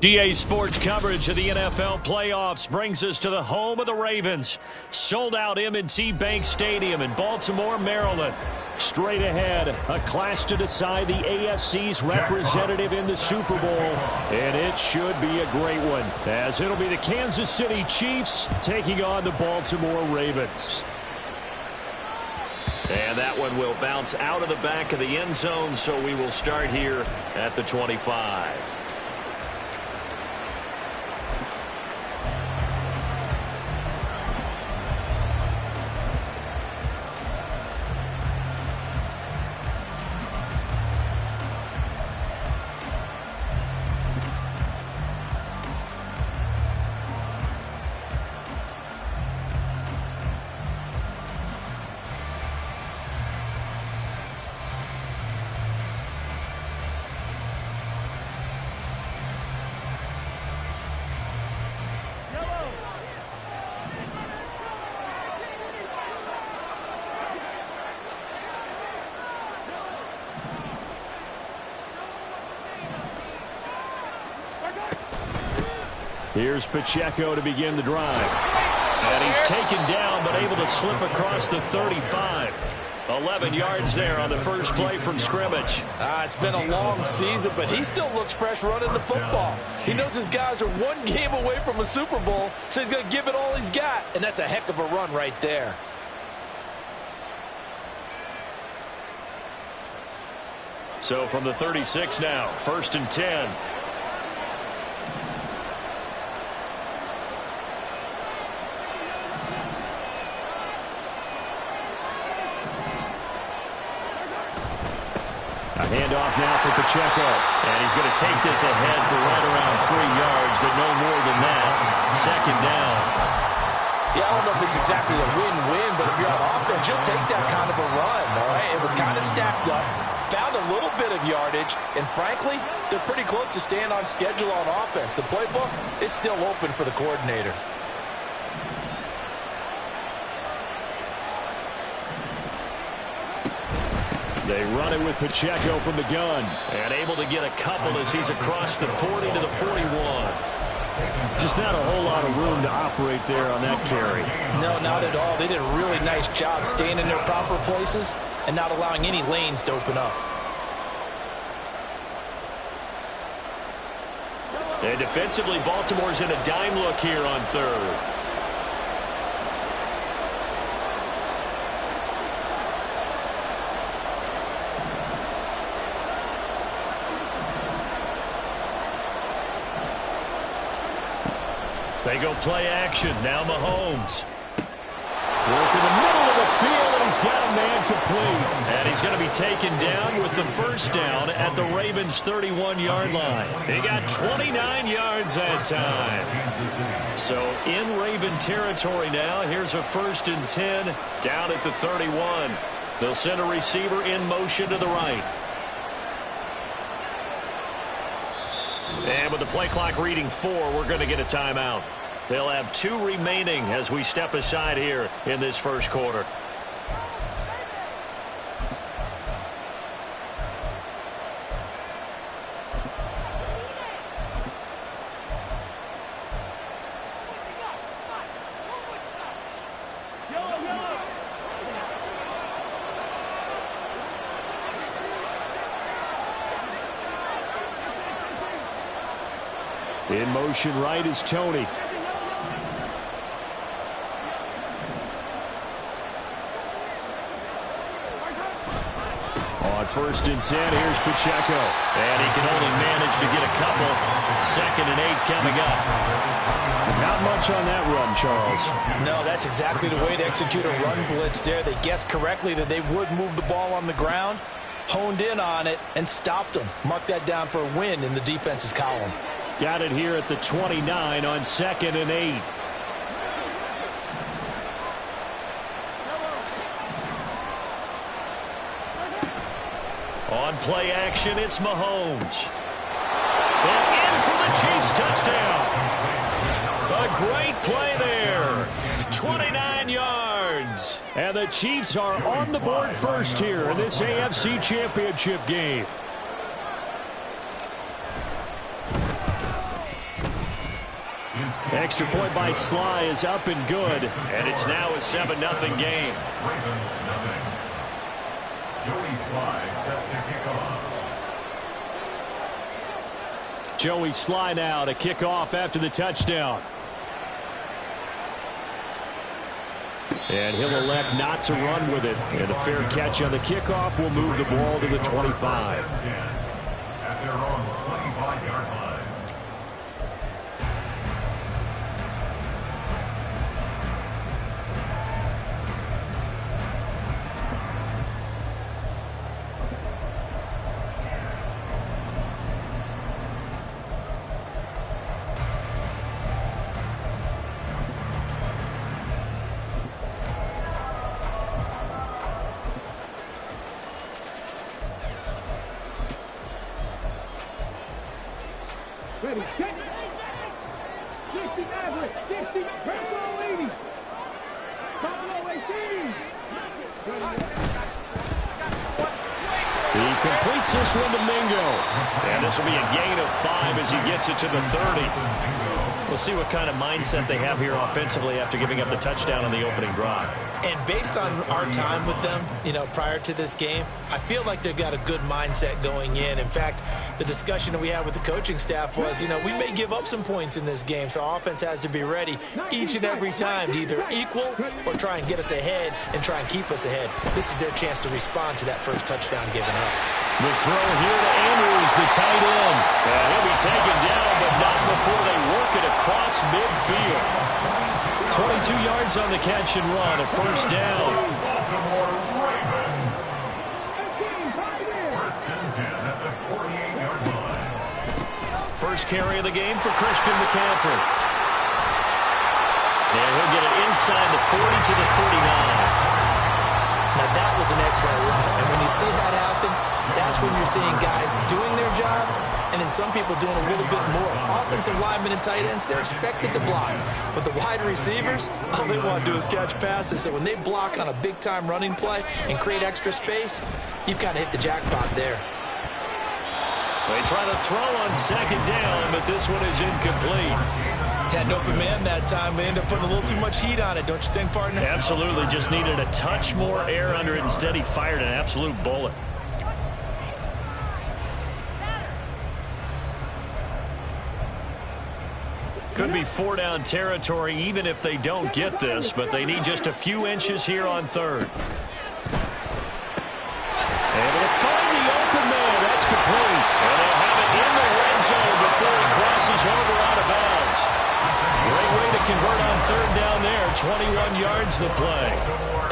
DA Sports coverage of the NFL playoffs brings us to the home of the Ravens. Sold out M&T Bank Stadium in Baltimore, Maryland. Straight ahead, a clash to decide the AFC's representative in the Super Bowl. And it should be a great one, as it'll be the Kansas City Chiefs taking on the Baltimore Ravens. And that one will bounce out of the back of the end zone, so we will start here at the 25. Here's Pacheco to begin the drive. And he's taken down, but able to slip across the 35. 11 yards there on the first play from scrimmage. It's been a long season, but he still looks fresh running the football. He knows his guys are one game away from a Super Bowl, so he's going to give it all he's got. And that's a heck of a run right there. So from the 36 now, 1st and 10. Handoff now for Pacheco. And he's going to take this ahead for right around 3 yards, but no more than that. 2nd down. Yeah, I don't know if it's exactly a win-win, but if you're on offense, you'll take that kind of a run, all right? It was kind of stacked up, found a little bit of yardage, and frankly, they're pretty close to staying on schedule on offense. The playbook is still open for the coordinator. They run it with Pacheco from the gun. And able to get a couple as he's across the 40 to the 41. Just not a whole lot of room to operate there on that carry. No, not at all. They did a really nice job staying in their proper places and not allowing any lanes to open up. And defensively, Baltimore's in a dime look here on 3rd. They go play action. Now Mahomes. Work in the middle of the field, and he's got a man complete. And he's going to be taken down with the 1st down at the Ravens' 31-yard line. He got 29 yards that time. So in Raven territory now, here's a 1st and 10 down at the 31. They'll send a receiver in motion to the right. And with the play clock reading 4, we're going to get a timeout. They'll have 2 remaining as we step aside here in this 1st quarter. In motion right is Tony. On 1st and 10, here's Pacheco. And he can only manage to get a couple. 2nd and 8 coming up. Not much on that run, Charles. No, that's exactly the way to execute a run blitz there. They guessed correctly that they would move the ball on the ground, honed in on it, and stopped them. Mark that down for a win in the defense's column. Got it here at the 29 on 2nd and 8. On play action, it's Mahomes. And in for the Chiefs touchdown. great play there. 29 yards. And the Chiefs are on the board first here in this AFC Championship game. Extra point by Sly is up and good. And it's now a 7-0 game. Joey Sly set to kick off. Joey Sly now to kick off after the touchdown. And he'll elect not to run with it. And a fair catch on the kickoff will move the ball to the 25. At their own 25-yard line. Ready, check. 60 average, 60, press roll 80. Top row 18. He completes this one to Mingo. And this will be a gain of 5 as he gets it to the 30. We'll see what kind of mindset they have here offensively after giving up the touchdown on the opening drive. And based on our time with them, prior to this game, I feel like they've got a good mindset going in. In fact, the discussion that we had with the coaching staff was, we may give up some points in this game, so our offense has to be ready each and every time to either equal or try and get us ahead and try and keep us ahead. This is their chance to respond to that first touchdown given up. The throw here to Andrews, the tight end. And he'll be taken down, but not before they work it across midfield. 22 yards on the catch and run, a first down. Baltimore Ravens. First and 10 at the 48-yard line. First carry of the game for Christian McCaffrey. And he'll get it inside the 40 to the 39. Now, that was an excellent run. And when you see that happen, that's when you're seeing guys doing their job and then some people doing a little bit more. Offensive linemen and tight ends, they're expected to block. But the wide receivers, all they want to do is catch passes. So when they block on a big-time running play and create extra space, you've kind of hit the jackpot there. They try to throw on second down, but this one is incomplete. Had an open man that time, but ended up putting a little too much heat on it, don't you think, partner? Absolutely, just needed a touch more air under it. Instead, he fired an absolute bullet. Could be 4-down territory even if they don't get this, but they need just a few inches here on third. Able to find the open man. That's complete. And they'll have it in the red zone before he crosses over out of bounds. Great way to convert on third down there. 21 yards the play.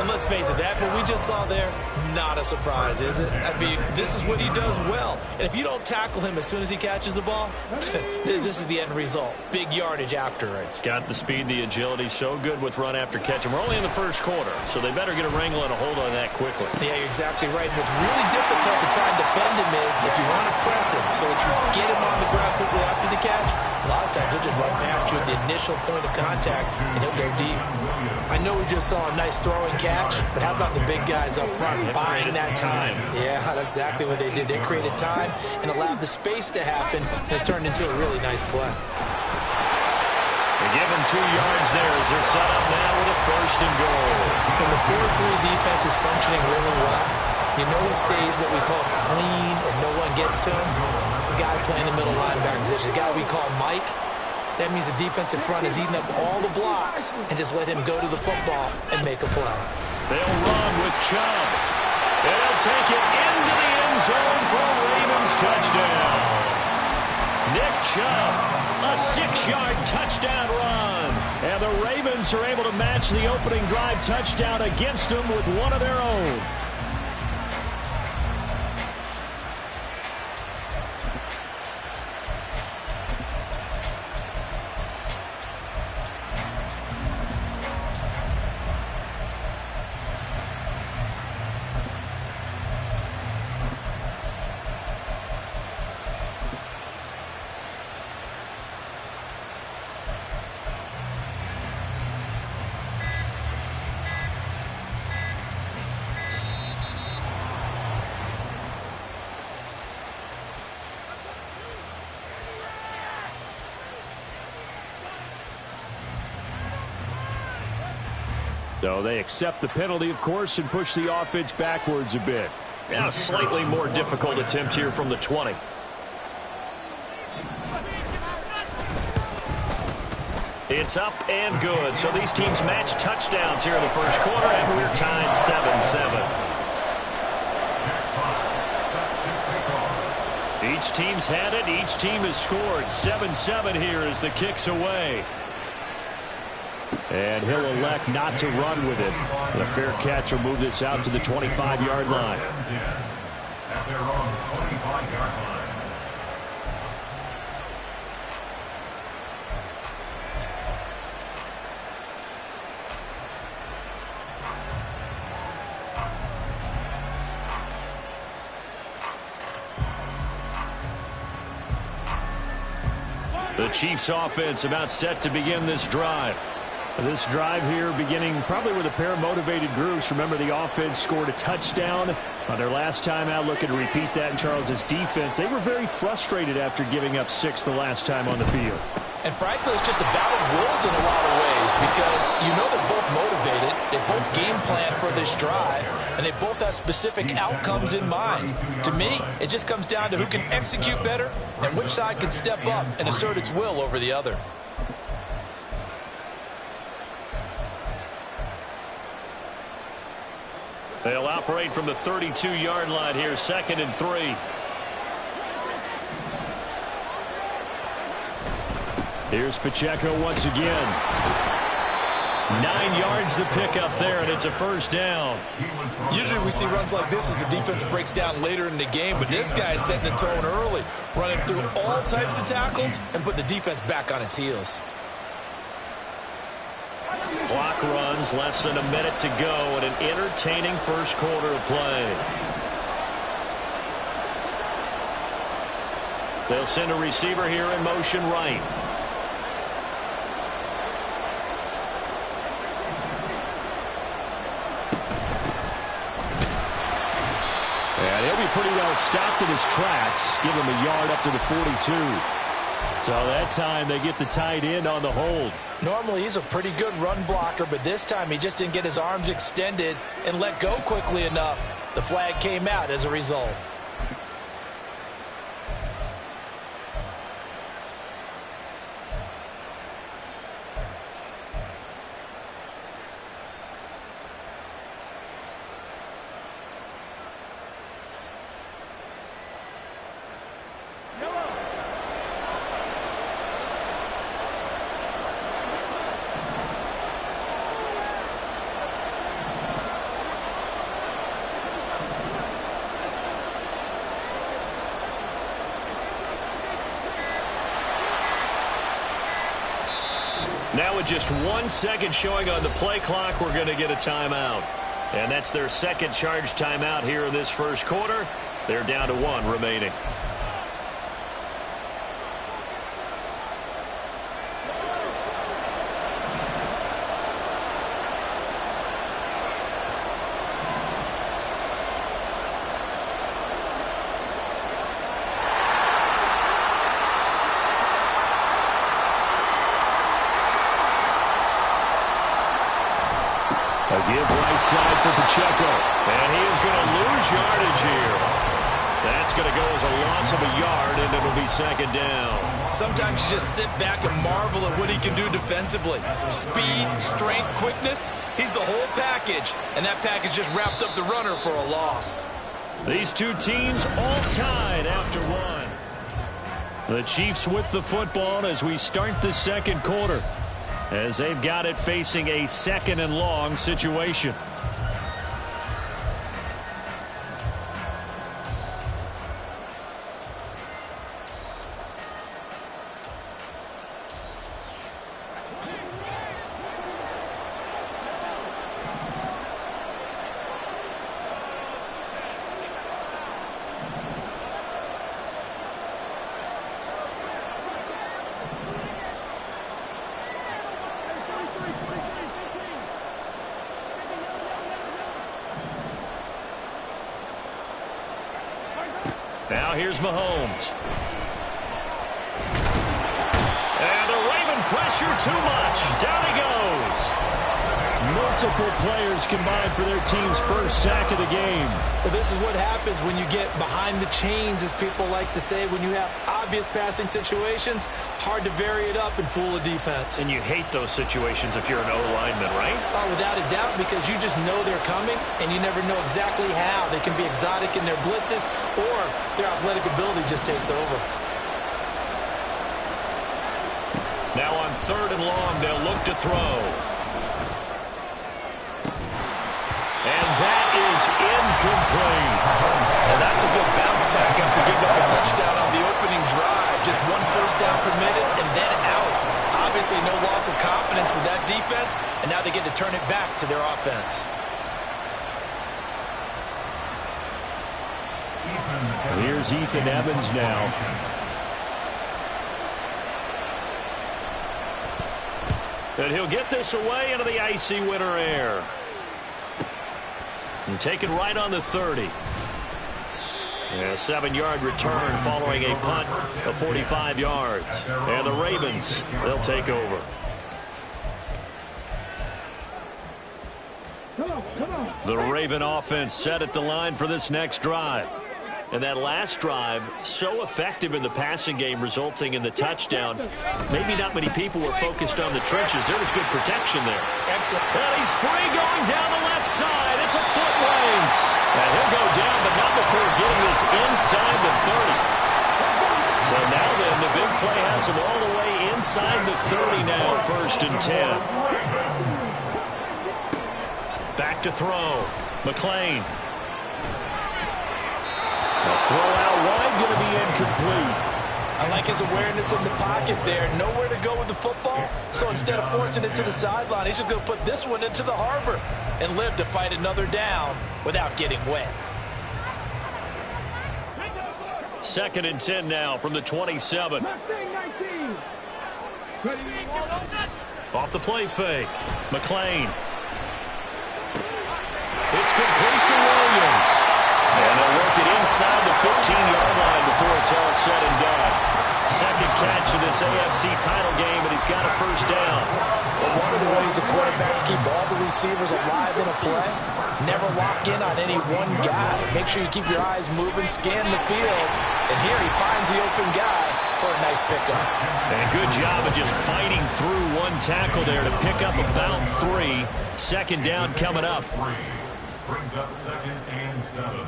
And let's face it, that what we just saw there, not a surprise, is it? I mean, this is what he does well. And if you don't tackle him as soon as he catches the ball, this is the end result. Big yardage after it. Got the speed, the agility, so good with run after catch. And we're only in the first quarter, so they better get a wrangle and a hold on that quickly. Yeah, you're exactly right. What's really difficult to try and defend him is if you want to press him so that you get him on the ground quickly after the catch, a lot of times he'll just run past you at the initial point of contact, and he'll go deep. I know we just saw a nice throwing catch, but how about the big guys up front buying that time? Yeah, that's exactly what they did. They created time and allowed the space to happen, and it turned into a really nice play. They give him 2 yards there as they're set up now with a first and goal. When the 4-3 defense is functioning really well, you know it stays what we call clean and no one gets to him. The guy playing the middle linebacker position, the guy we call Mike, that means the defensive front is eating up all the blocks and just let him go to the football and make a play. They'll run with Chubb. They'll take it into the end zone for a Ravens touchdown. Nick Chubb, a 6-yard touchdown run. And the Ravens are able to match the opening drive touchdown against them with one of their own. So they accept the penalty, of course, and push the offense backwards a bit. Yeah, a slightly more difficult attempt here from the 20. It's up and good. So these teams match touchdowns here in the first quarter, and we're tied 7-7. Each team's had it. Each team has scored. 7-7 here as the kick's away. And he'll elect not to run with it. The fair catch will move this out to the 25-yard line. At their own 25-yard line. The Chiefs offense about set to begin this drive. This drive here beginning probably with a pair of motivated groups. Remember, the offense scored a touchdown on their last time out, looking to repeat that in Charles's defense. They were very frustrated after giving up 6 the last time on the field. And frankly, it's just a battle of wills in a lot of ways because you know they're both motivated. They both game plan for this drive, and they both have specific outcomes in mind. To me, it just comes down to who can execute better and which side can step up and assert its will over the other. They'll operate from the 32-yard line here, 2nd and 3. Here's Pacheco once again. 9 yards to pick up there, and it's a first down. Usually we see runs like this as the defense breaks down later in the game, but this guy is setting the tone early, running through all types of tackles and putting the defense back on its heels. Clock runs, less than a minute to go, and an entertaining first quarter of play. They'll send a receiver here in motion right. And he'll be pretty well stopped in his tracks. Give him a yard up to the 42. So that time they get the tight end on the hold. Normally he's a pretty good run blocker, but this time he just didn't get his arms extended and let go quickly enough. The flag came out as a result. Now with just 1 second showing on the play clock, we're going to get a timeout. And that's their second charge timeout here in this first quarter. They're down to 1 remaining. A give right side for Pacheco. And he is going to lose yardage here. That's going to go as a loss of a yard, and it'll be 2nd down. Sometimes you just sit back and marvel at what he can do defensively. Speed, strength, quickness, he's the whole package. And that package just wrapped up the runner for a loss. These two teams all tied after 1. The Chiefs with the football as we start the second quarter, as they've got it facing a 2nd and long situation. Now here's Mahomes. And the Raven pressure too much. Down he goes. Multiple players combined for their team's first sack of the game. Well, this is what happens when you get behind the chains, as people like to say. When you have obvious passing situations, hard to vary it up and fool a defense. And you hate those situations if you're an O-lineman, right? Oh, without a doubt, because you just know they're coming, and you never know exactly how. They can be exotic in their blitzes, or their athletic ability just takes over. Now on 3rd and long, they'll look to throw. And that is incomplete. And that's a good bounce back after giving up a touchdown on the opening drive. Just 1 first down permitted and then out. Obviously no loss of confidence with that defense, and now they get to turn it back to their offense. Here's Ethan Evans now. And he'll get this away into the icy winter air. And taken right on the 30. A 7-yard return following a punt of 45 yards. And the Ravens, they'll take over. The Raven offense set at the line for this next drive. And that last drive, so effective in the passing game, resulting in the touchdown. Maybe not many people were focused on the trenches. There was good protection there. Excellent. And he's free going down the left side. It's a foot race. And he'll go down, but not before getting this inside the 30. So now then, the big play has him all the way inside the 30 now, 1st and 10. Back to throw. McClain. Throw out wide, going to be incomplete. I like his awareness in the pocket there. Nowhere to go with the football. So instead of forcing it to the sideline, he's just going to put this one into the harbor and live to fight another down without getting wet. 2nd and 10 now from the 27. Off the play fake. McClain. It's complete to Williams. And they'll work it inside the 15-yard line before it's all said and done. 2nd catch of this AFC title game, and he's got a 1st down. Well, one of the ways the quarterbacks keep all the receivers alive in a play, never lock in on any one guy. Make sure you keep your eyes moving, scan the field, and here he finds the open guy for a nice pickup. And good job of just fighting through one tackle there to pick up about 3. 2nd down coming up. Brings up 2nd and 7.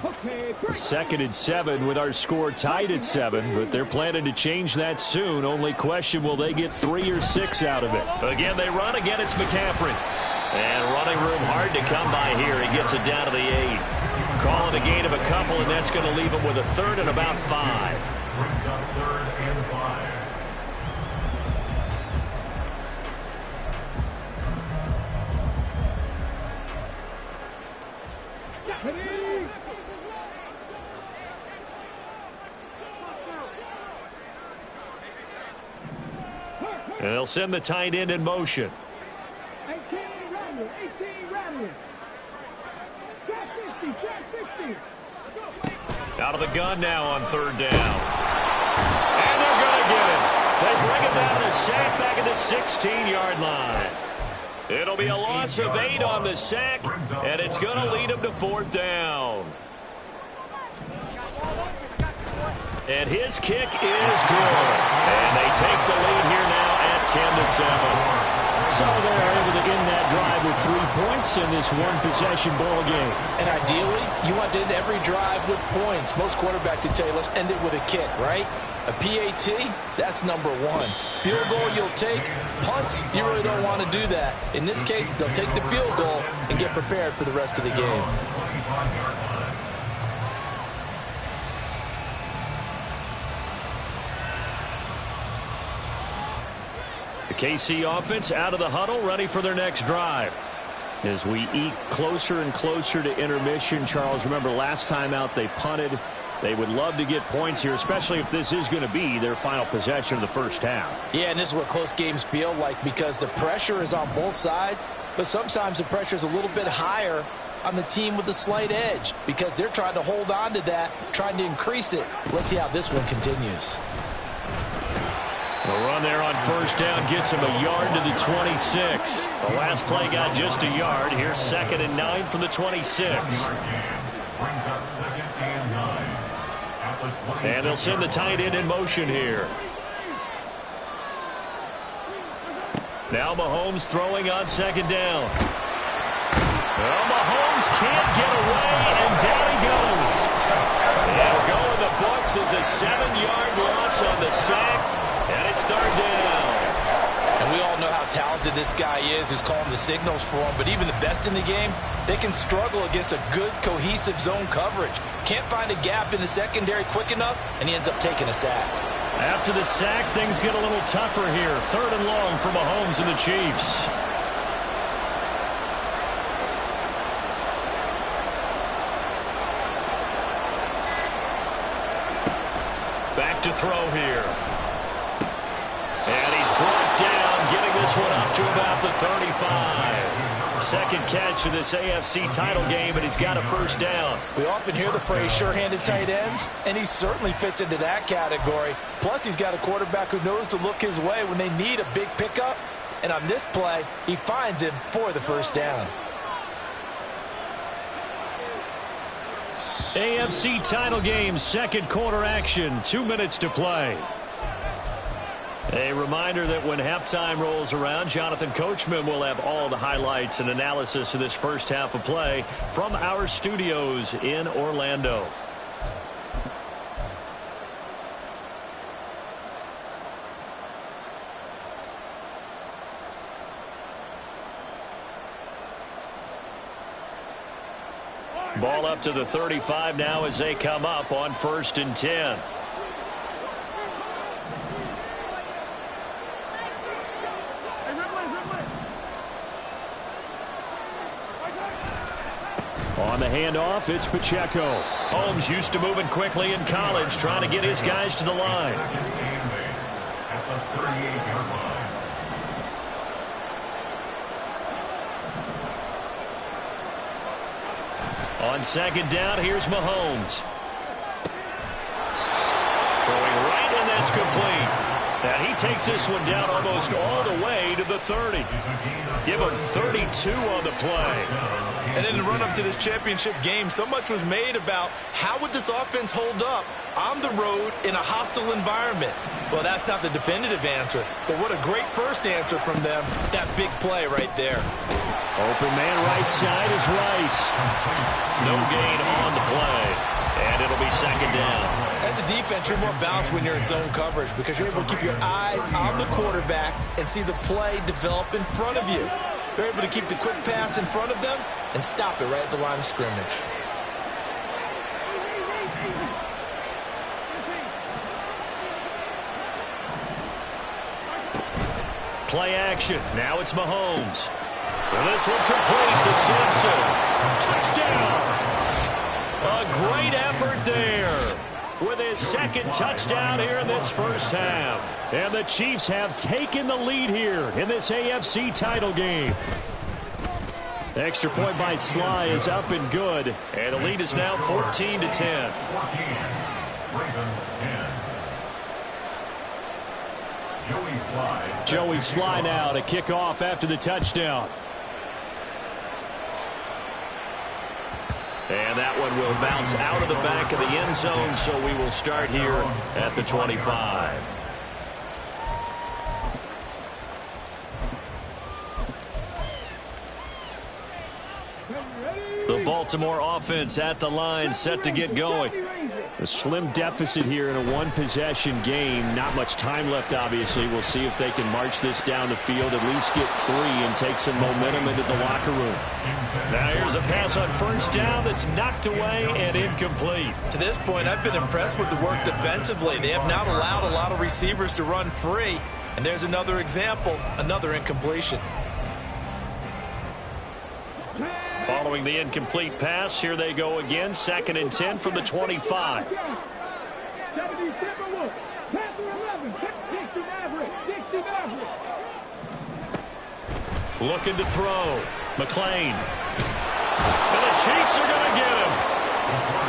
2nd and 7 with our score tied at 7, but they're planning to change that soon. Only question, will they get 3 or 6 out of it? Again, they run. Again, it's McCaffrey. And running room hard to come by here. He gets it down to the 8. Calling a gain of a couple, and that's going to leave him with a 3rd and about 5. Brings up 3rd and 5. And they'll send the tight end in motion. 18 Rattler. Track 60. Out of the gun now on 3rd down. And they're going to get it. They bring it down to sack back at the 16-yard line. It'll be a loss of 8 on the sack, and it's going to lead them to 4th down. And his kick is good. And they take the lead here now at 10-7. So they're able to end that drive with 3 points in this one-possession ball game. And ideally, you want to end every drive with points. Most quarterbacks would tell you, let's end it with a kick, right? A PAT, that's number 1. Field goal you'll take. Punts, you really don't want to do that. In this case, they'll take the field goal and get prepared for the rest of the game. The KC offense out of the huddle, ready for their next drive. As we eke closer and closer to intermission, Charles, remember last time out they punted. They would love to get points here, especially if this is going to be their final possession of the first half. Yeah, and this is what close games feel like because the pressure is on both sides, but sometimes the pressure is a little bit higher on the team with the slight edge because they're trying to hold on to that, trying to increase it. Let's see how this one continues. 2nd The run there on first down gets him a yard to the 26. The last play got just a yard. Here's 2nd and 9 from the 26. And they'll send the tight end in motion here. Now Mahomes throwing on 2nd down. Well, Mahomes can't get away, and down he goes. It'll go in the books as a 7-yard loss on the sack. And it's 3rd down. And we all know how talented this guy is who's calling the signals for him. But even the best in the game, they can struggle against a good, cohesive zone coverage. Can't find a gap in the secondary quick enough, and he ends up taking a sack. After the sack, things get a little tougher here. 3rd and long for Mahomes and the Chiefs. Back to throw here. And he's brought down, getting this one up to about the 35. Second catch of this AFC title game, and he's got a 1st down. We often hear the phrase sure-handed tight ends, and he certainly fits into that category. Plus, he's got a quarterback who knows to look his way when they need a big pickup. And on this play, he finds him for the 1st down. AFC title game, 2nd quarter action, 2 minutes to play. A reminder that when halftime rolls around, Jonathan Coachman will have all the highlights and analysis of this first half of play from our studios in Orlando. Ball up to the 35 now as they come up on 1st and 10. On the handoff, it's Pacheco. Holmes used to moving quickly in college, trying to get his guys to the line. At the 38-yard line. On 2nd down, here's Mahomes. Throwing right, and that's complete. And he takes this one down almost all the way to the 30. Give him 32 on the play. And in the run-up to this championship game, so much was made about how would this offense hold up on the road in a hostile environment. Well, that's not the definitive answer, but what a great first answer from them. That big play right there. Open man right side is Rice. No gain on the play. And it'll be 2nd down. As a defense, you're more balanced when you're in zone coverage because you're able to keep your eyes on the quarterback and see the play develop in front of you. They're able to keep the quick pass in front of them and stop it right at the line of scrimmage. Play action. Now it's Mahomes. And this one complete to Simpson. Touchdown. A great effort there with his 2nd touchdown here in this first half. And the Chiefs have taken the lead here in this AFC title game. Extra point by Sly is up and good. And the lead is now 14-10. 14. Ravens 10. Joey Sly now to kick off after the touchdown. And that one will bounce out of the back of the end zone, so we will start here at the 25. The Baltimore offense at the line, set to get going. A slim deficit here in a one-possession game. Not much time left, obviously. We'll see if they can march this down the field, at least get 3 and take some momentum into the locker room. Now here's a pass on 1st down that's knocked away and incomplete. To this point, I've been impressed with the work defensively. They have not allowed a lot of receivers to run free. And there's another example, another incompletion. Following the incomplete pass, here they go again. 2nd and 10 from the 25. Looking to throw. McLean. And the Chiefs are going to get him.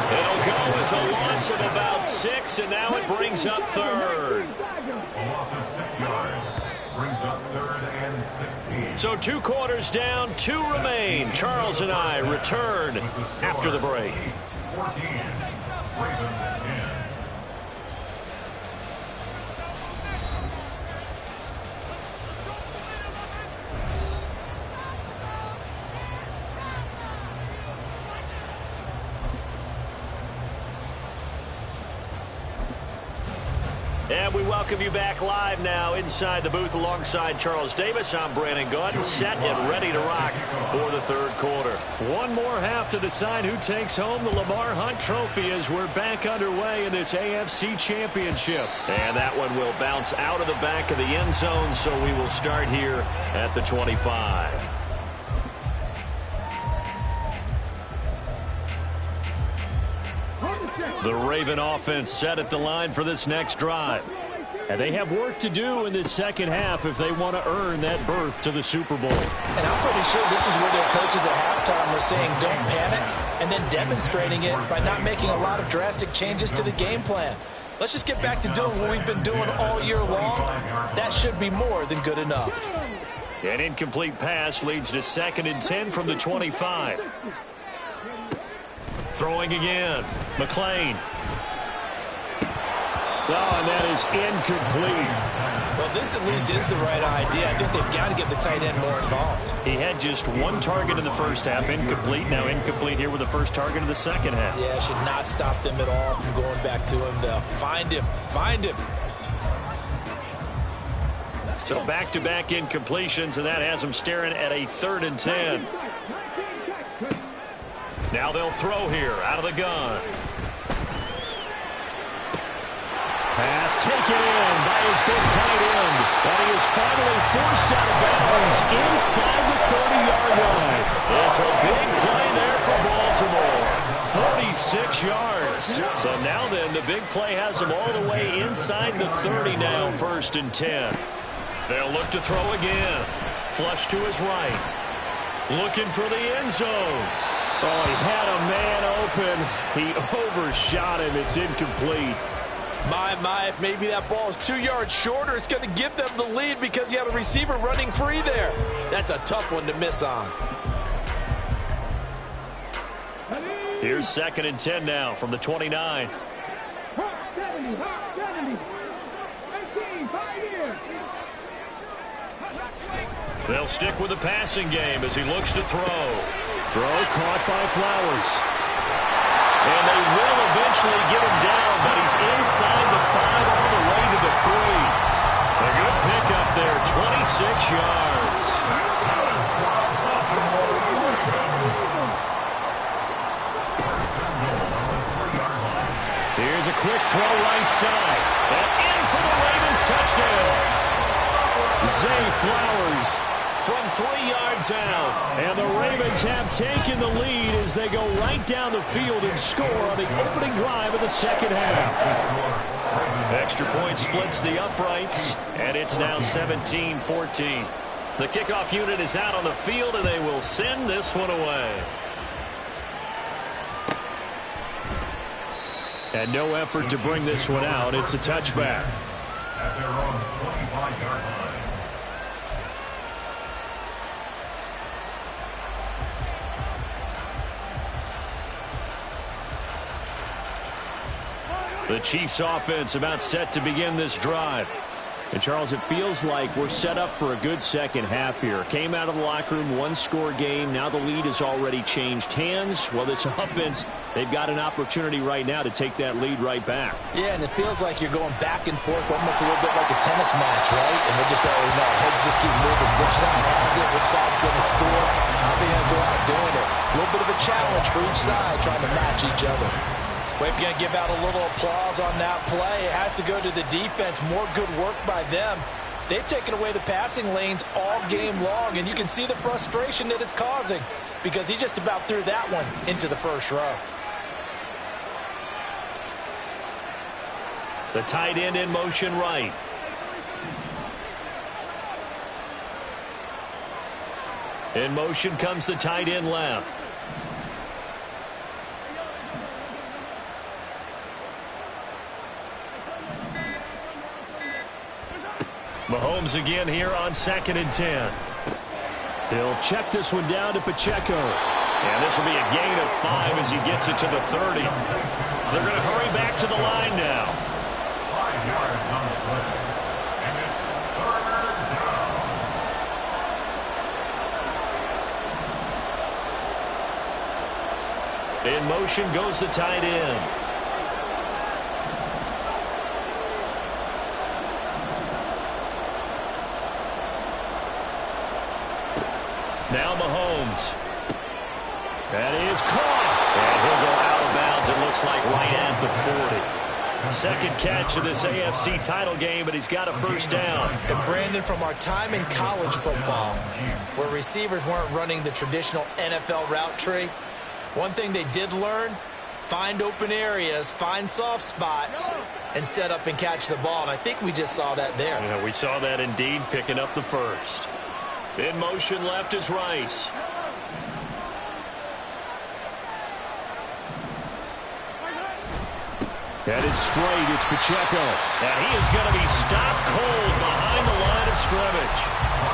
It'll go as a loss of about 6, and now it brings up third. A loss of 6 yards. Brings up third and 16. So 2 quarters down, 2 remain. Charles and I return after the break. 14. Ravens 10. And we welcome you back live now inside the booth alongside Charles Davis. I'm Brandon Gaudin, set and ready to rock for the third quarter. One more half to decide who takes home the Lamar Hunt Trophy as we're back underway in this AFC Championship. And that one will bounce out of the back of the end zone, so we will start here at the 25. The Raven offense set at the line for this next drive. And they have work to do in this second half if they want to earn that berth to the Super Bowl. And I'm pretty sure this is where their coaches at halftime were saying don't panic, and then demonstrating it by not making a lot of drastic changes to the game plan. Let's just get back to doing what we've been doing all year long. That should be more than good enough. An incomplete pass leads to 2nd and 10 from the 25. Throwing again. McLean. Oh, and that is incomplete. Well, this at least is the right idea. I think they've got to get the tight end more involved. He had just 1 target in the first half. Incomplete. Now incomplete here with the first target of the second half. Yeah, should not stop them at all from going back to him. They'll find him. Find him. So back-to-back incompletions, and that has them staring at a 3rd and 10. Now they'll throw here out of the gun. Pass taken in by his big tight end. And he is finally forced out of bounds inside the 30-yard line. It's a big play there for Baltimore. 46 yards. So now then, the big play has them all the way inside the 30 now, 1st and 10. They'll look to throw again. Flush to his right. Looking for the end zone. Oh, he had a man open. He overshot him. It's incomplete. My, if maybe that ball is 2 yards shorter, it's going to give them the lead because you have a receiver running free there. That's a tough one to miss on. Here's 2nd and 10 now from the 29. They'll stick with the passing game as he looks to throw. Throw caught by Flowers. And they will eventually get him down, but he's inside the 5 all the way to the 3. A good pickup there, 26 yards. Here's a quick throw right side. And in for the Ravens touchdown. Zay Flowers from 3 yards out. And the Ravens have taken the lead as they go right down the field and score on the opening drive of the second half. Extra point splits the uprights, and it's now 17-14. The kickoff unit is out on the field, and they will send this one away. And no effort to bring this one out. It's a touchback. At their own 25-yard line. The Chiefs offense about set to begin this drive. And, Charles, it feels like we're set up for a good second half here. Came out of the locker room, 1-score game. Now the lead has already changed hands. Well, this offense, they've got an opportunity right now to take that lead right back. Yeah, and it feels like you're going back and forth almost a little bit like a tennis match, right? And we're just already know. Heads just keep moving. Which side has it? Which side's going to score? How are they going to go out doing it? A little bit of a challenge for each side trying to match each other. We're going to give out a little applause on that play. It has to go to the defense. More good work by them. They've taken away the passing lanes all game long, and you can see the frustration that it's causing because he just about threw that one into the first row. The tight end in motion right. In motion comes the tight end left. Mahomes again here on 2nd and 10. He'll check this one down to Pacheco. And this will be a gain of 5 as he gets it to the 30. They're going to hurry back to the line now. 5 yards on the play. And it's 3rd down. In motion goes the tight end. Now Mahomes. That is caught. And he'll go out of bounds, it looks like, right at the 40. Second catch of this AFC title game, but he's got a first down. And Brandon, from our time in college football, where receivers weren't running the traditional NFL route tree, one thing they did learn, find open areas, find soft spots, and set up and catch the ball. And I think we just saw that there. Yeah, we saw that indeed, picking up the first. In motion left is Rice. Headed straight, it's Pacheco. And he is going to be stopped cold behind the line of scrimmage.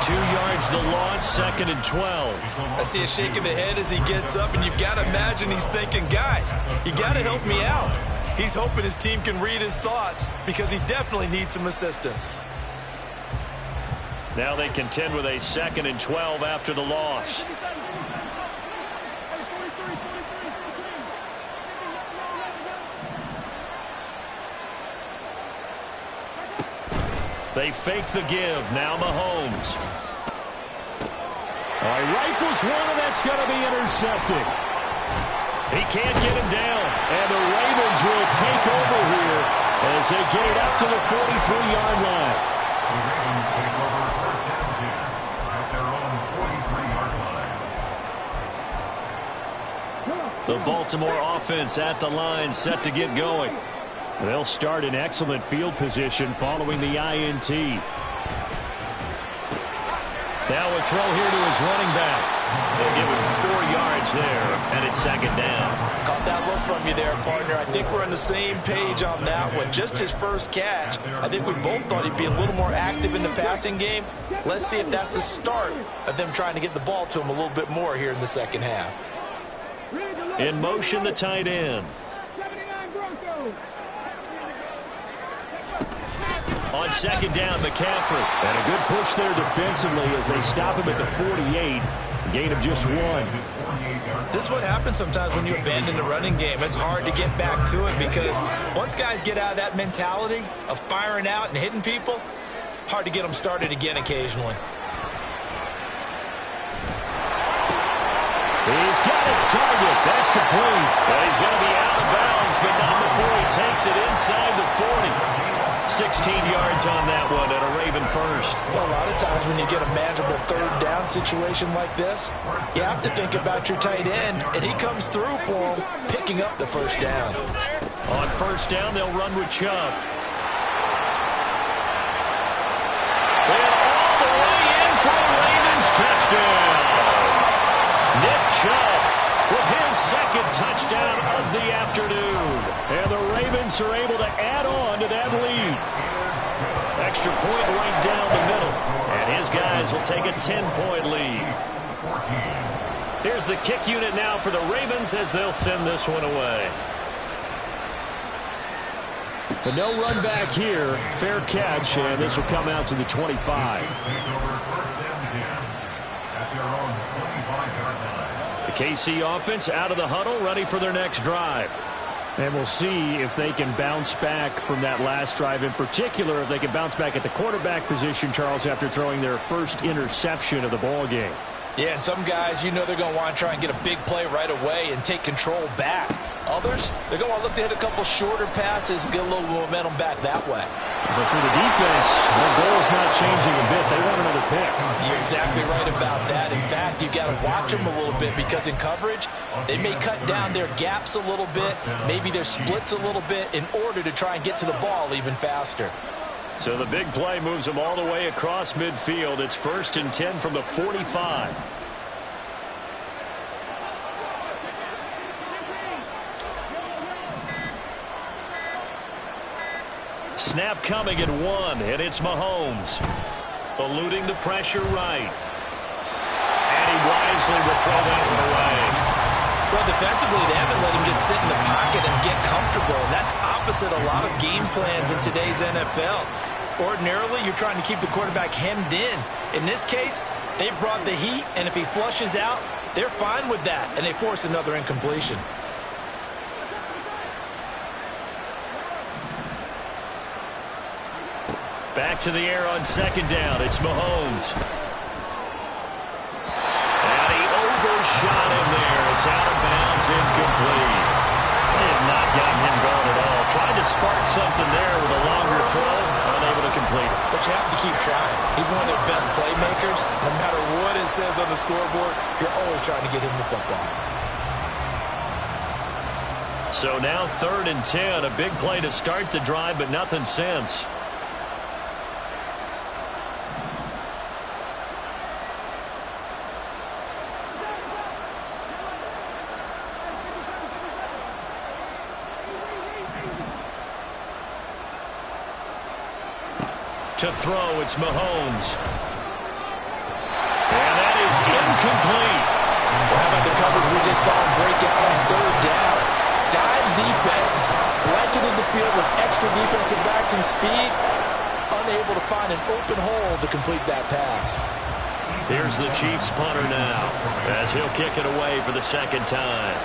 2 yards the loss, 2nd and 12. I see a shake of the head as he gets up, and you've got to imagine he's thinking, guys, you got to help me out. He's hoping his team can read his thoughts because he definitely needs some assistance. Now they contend with a 2nd and 12 after the loss. They fake the give. Now Mahomes. All right, rifles one, and that's going to be intercepted. He can't get him down, and the Ravens will take over here as they get it up to the 43-yard line. The Ravens take over 1st and 10 at their own 43-yard line. The Baltimore offense at the line, set to get going. They'll start in excellent field position following the INT. Now a throw here to his running back. They'll give him 4 yards there, and it's 2nd down. Caught that look from you there, partner. I think we're on the same page on that one. Just his first catch. I think we both thought he'd be a little more active in the passing game. Let's see if that's the start of them trying to get the ball to him a little bit more here in the second half. In motion, the tight end. On 2nd down, McCaffrey. And a good push there defensively as they stop him at the 48. Gain of just 1. This is what happens sometimes when you abandon the running game. It's hard to get back to it because once guys get out of that mentality of firing out and hitting people, hard to get them started again occasionally. He's got his target. That's complete. But he's going to be out of bounds, but not before he takes it inside the 40. 16 yards on that one and a Raven first. Well, a lot of times when you get a manageable 3rd down situation like this, you have to think about your tight end, and he comes through for him, picking up the first down. On 1st down, they'll run with Chubb. And all the way in for a Ravens touchdown. Nick Chubb with his 2nd touchdown of the afternoon. And the Ravens are able to add on to that lead. Extra point right down the middle. And his guys will take a 10-point lead. Here's the kick unit now for the Ravens as they'll send this one away. But no run back here. Fair catch, and this will come out to the 25. The KC offense out of the huddle, ready for their next drive. And we'll see if they can bounce back from that last drive. In particular, if they can bounce back at the quarterback position, Charles, after throwing their first interception of the ball game. Yeah, and some guys, you know they're going to want to try and get a big play right away and take control back. Others, they're going to want to look to hit a couple shorter passes and get a little momentum back that way. But for the defense, their goal is not changing a bit. They want another pick. You're exactly right about that. In fact, you've got to watch them a little bit because in coverage, they may cut down their gaps a little bit, maybe their splits a little bit in order to try and get to the ball even faster. So the big play moves them all the way across midfield. It's 1st and 10 from the 45. Snap coming at 1, and it's Mahomes. Eluding the pressure right. And he wisely will throw that one away. Well, defensively, they haven't let him just sit in the pocket and get comfortable. And that's opposite a lot of game plans in today's NFL. Ordinarily, you're trying to keep the quarterback hemmed in. In this case, they brought the heat, and if he flushes out, they're fine with that, and they force another incompletion. Back to the air on second down. It's Mahomes. And he overshot him there. It's out of bounds, incomplete. They have not gotten him going at all. Tried to spark something there with a longer throw. Unable to complete it. But you have to keep trying. He's one of their best playmakers. No matter what it says on the scoreboard, you're always trying to get him the football. So now 3rd and 10. A big play to start the drive, but nothing since. To throw, it's Mahomes. And that is incomplete. Well, how about the coverage we just saw him break out on 3rd down? Dime defense, blanketed the field with extra defensive backs and speed, unable to find an open hole to complete that pass. Here's the Chiefs punter now, as he'll kick it away for the second time.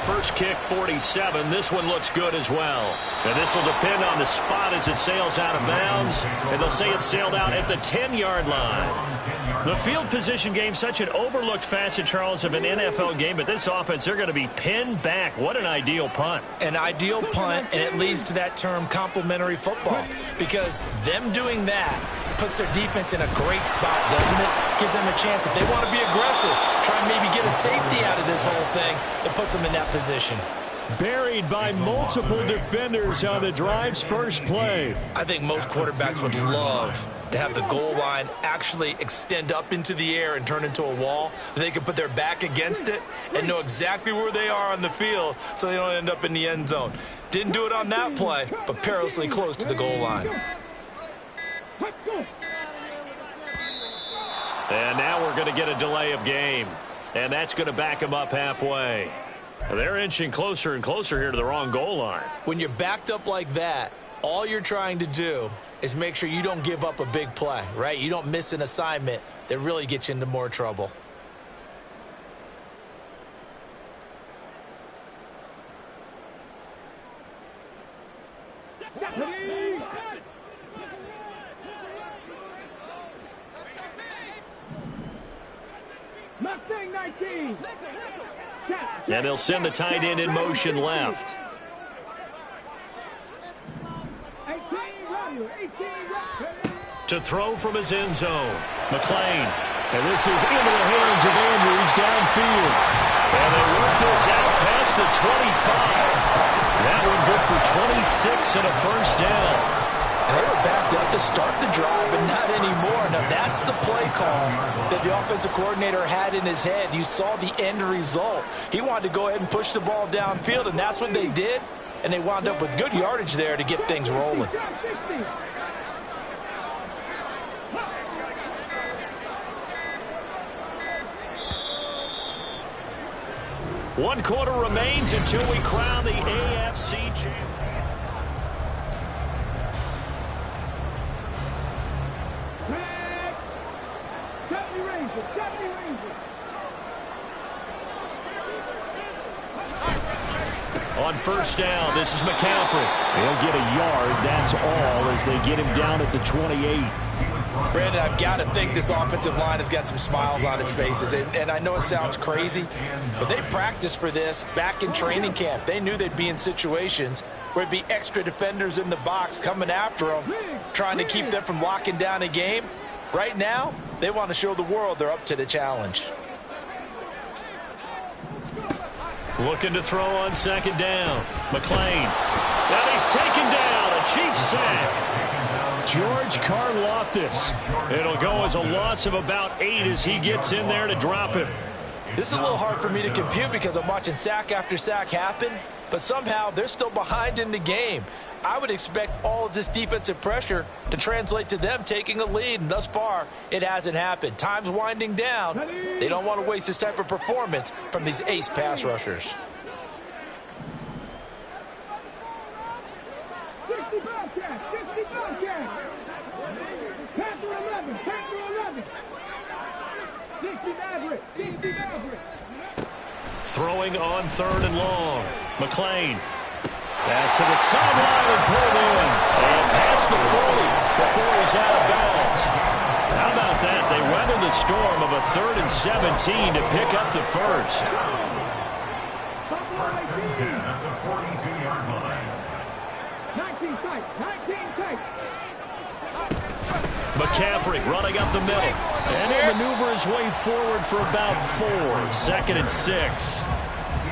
First kick, 47. This one looks good as well. And this will depend on the spot as it sails out of bounds. And they'll say it sailed out at the 10-yard line. The field position game, such an overlooked facet, Charles, of an NFL game. But this offense, they're going to be pinned back. What an ideal punt. An ideal punt, and it leads to that term complementary football. Because them doing that puts their defense in a great spot, doesn't it? Gives them a chance, if they want to be aggressive, try and maybe get a safety out of this whole thing, it puts them in that position. Buried by multiple defenders on the drive's first play. I think most quarterbacks would love to have the goal line actually extend up into the air and turn into a wall. They can put their back against it and know exactly where they are on the field so they don't end up in the end zone. Didn't do it on that play, but perilously close to the goal line. And now we're going to get a delay of game. And that's going to back them up halfway. They're inching closer and closer here to the wrong goal line. When you're backed up like that, all you're trying to do is make sure you don't give up a big play, right? You don't miss an assignment that really gets you into more trouble. Mustang 19. And they'll send the tight end in motion left. 18, To throw from his end zone, McLean. And this is into the hands of Andrews downfield. And they work this out past the 25. That one good for 26 and a first down. And they were backed up to start the drive, but not anymore. Now, that's the play call that the offensive coordinator had in his head. You saw the end result. He wanted to go ahead and push the ball downfield, and that's what they did. And they wound up with good yardage there to get things rolling. One quarter remains until we crown the AFC champion. On first down, this is McCaffrey. He'll get a yard, that's all, as they get him down at the 28. Brandon, I've got to think this offensive line has got some smiles on its faces. And I know it sounds crazy, but they practiced for this back in training camp. They knew they'd be in situations where there'd be extra defenders in the box coming after them, trying to keep them from locking down a game. Right now, they want to show the world they're up to the challenge. Looking to throw on second down. McLean. Now he's taken down. A Chiefs sack. George Karlaftis. It'll go as a loss of about 8 as he gets in there to drop him. This is a little hard for me to compute because I'm watching sack after sack happen, but somehow they're still behind in the game. I would expect all of this defensive pressure to translate to them taking a lead, and thus far, it hasn't happened. Time's winding down. They don't want to waste this type of performance from these ace pass rushers. 60 Bobcats, 60 Bobcats. Panther 11, Panther 11. 60 Maverick, 60 Maverick. Throwing on 3rd and long. McLean. Pass to the sideline and pulled in. And past the 40 before he's out of bounds. How about that? They weather the storm of a 3rd and 17 to pick up the first. First and 10 at the 42-yard line. 19 tight, 19 tight. McCaffrey running up the middle. And he'll maneuver his way forward for about 4. 2nd and 6.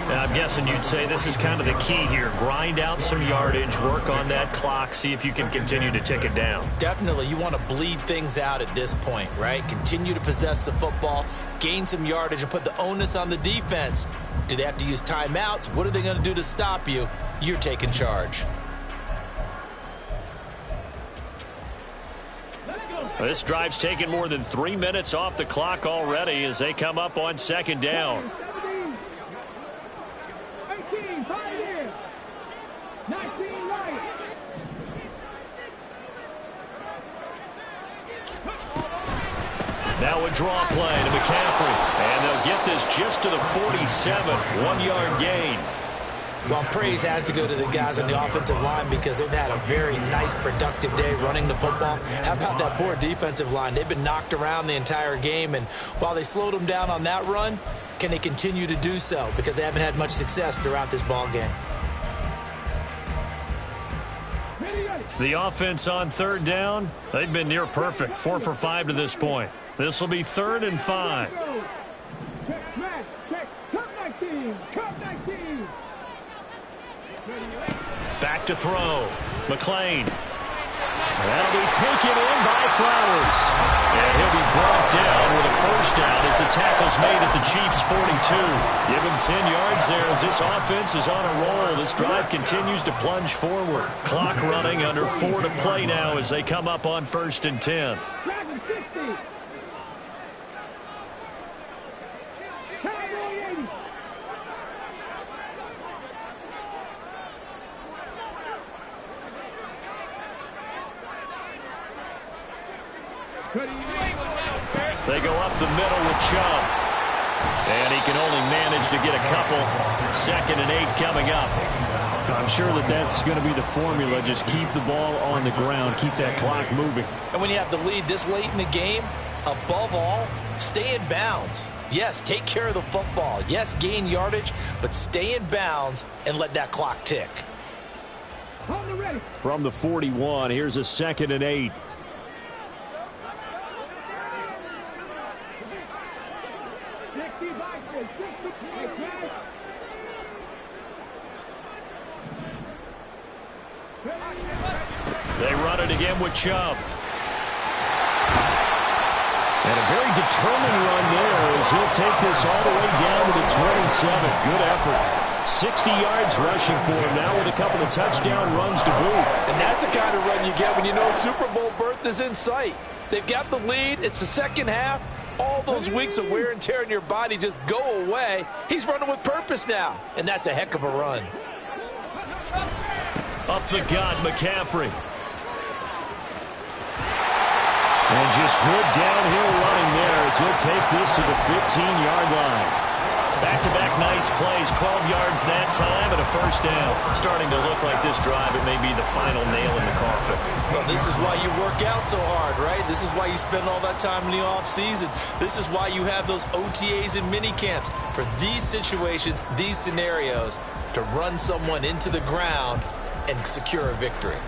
And I'm guessing you'd say this is kind of the key here. Grind out some yardage, work on that clock, see if you can continue to tick it down. Definitely, you want to bleed things out at this point, right? Continue to possess the football, gain some yardage, and put the onus on the defense. Do they have to use timeouts? What are they going to do to stop you? You're taking charge. This drive's taken more than 3 minutes off the clock already as they come up on 2nd down. 18, Pioneer. 19, right. Now a draw play to McCaffrey. And they'll get this just to the 47. 1-yard gain. Well, praise has to go to the guys on the offensive line because they've had a very nice, productive day running the football. How about that poor defensive line? They've been knocked around the entire game, and while they slowed them down on that run, can they continue to do so? Because they haven't had much success throughout this ball game. The offense on 3rd down, they've been near perfect. 4 for 5 to this point. This will be 3rd and 5. Check, match, check. Cut 19, cut 19. Back to throw. McLean. That'll be taken in by Flowers. And he'll be brought down with a first down as the tackle's made at the Chiefs' 42. Give him 10 yards there as this offense is on a roll. This drive continues to plunge forward. Clock running under 4 to play now as they come up on 1st and 10. Dragon 60. Cowboy 80. They go up the middle with Chubb. And he can only manage to get a couple. 2nd and 8 coming up. I'm sure that that's going to be the formula. Just keep the ball on the ground. Keep that clock moving. And when you have the lead this late in the game, above all, stay in bounds. Yes, take care of the football. Yes, gain yardage, but stay in bounds and let that clock tick. From the 41, here's a 2nd and 8. They run it again with Chubb. And a very determined run there as he'll take this all the way down to the 27. Good effort. 60 yards rushing for him now with a couple of touchdown runs to boot. And that's the kind of run you get when you know Super Bowl berth is in sight. They've got the lead. It's the second half. All those weeks of wear and tear in your body just go away. He's running with purpose now, and that's a heck of a run. Up the gut, McCaffrey. And just good downhill running there as he'll take this to the 15-yard line. Back-to-back nice plays, 12 yards that time and a first down. Starting to look like this drive, it may be the final nail in the coffin. Well, this is why you work out so hard, right? This is why you spend all that time in the offseason. This is why you have those OTAs and mini camps. For these situations, these scenarios, to run someone into the ground and secure a victory.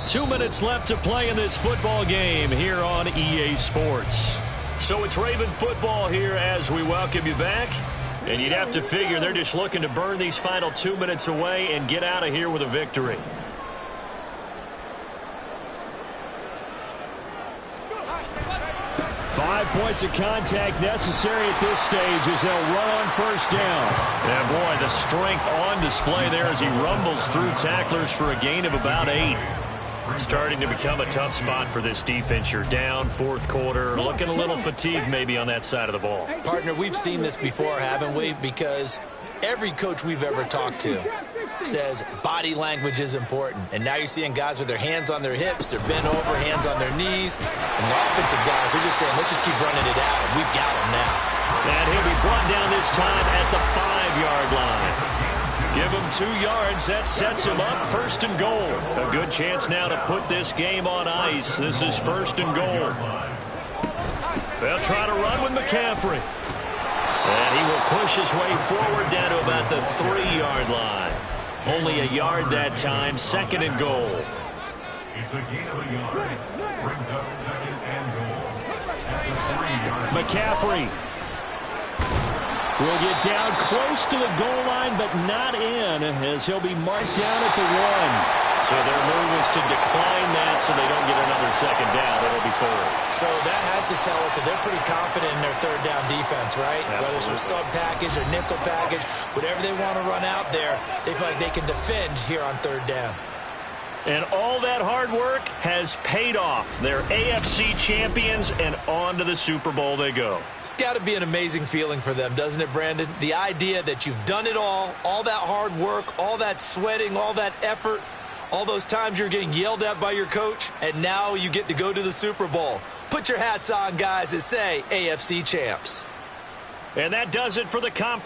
2 minutes left to play in this football game here on EA Sports. So it's Raven football here as we welcome you back. And you'd have to figure they're just looking to burn these final 2 minutes away and get out of here with a victory. 5 points of contact necessary at this stage as they'll run on first down. And boy, the strength on display there as he rumbles through tacklers for a gain of about 8. Starting to become a tough spot for this defense. You're down fourth quarter, looking a little fatigued maybe on that side of the ball. Partner, we've seen this before, haven't we? Because every coach we've ever talked to says body language is important. And now you're seeing guys with their hands on their hips, they're bent over, hands on their knees. And the offensive guys are just saying, let's just keep running it out. And we've got them now. And he'll be brought down this time at the 5-yard line. Give him 2 yards. That sets him up first and goal. A good chance now to put this game on ice. This is first and goal. They'll try to run with McCaffrey. And he will push his way forward down to about the 3-yard line. Only a yard that time. Second and goal. It's a gain of a yard. Brings up second and goal. At the 3-yard line. McCaffrey will get down close to the goal line, but not in, as he'll be marked down at the 1. So their move is to decline that so they don't get another second down. It'll be 4. So that has to tell us that they're pretty confident in their third down defense, right? Absolutely. Whether it's a sub package or nickel package, whatever they want to run out there, they feel like they can defend here on third down. And all that hard work has paid off. They're AFC champions, and on to the Super Bowl they go. It's got to be an amazing feeling for them, doesn't it, Brandon? The idea that you've done it all that hard work, all that sweating, all that effort, all those times you're getting yelled at by your coach, and now you get to go to the Super Bowl. Put your hats on, guys, and say AFC champs. And that does it for the conference.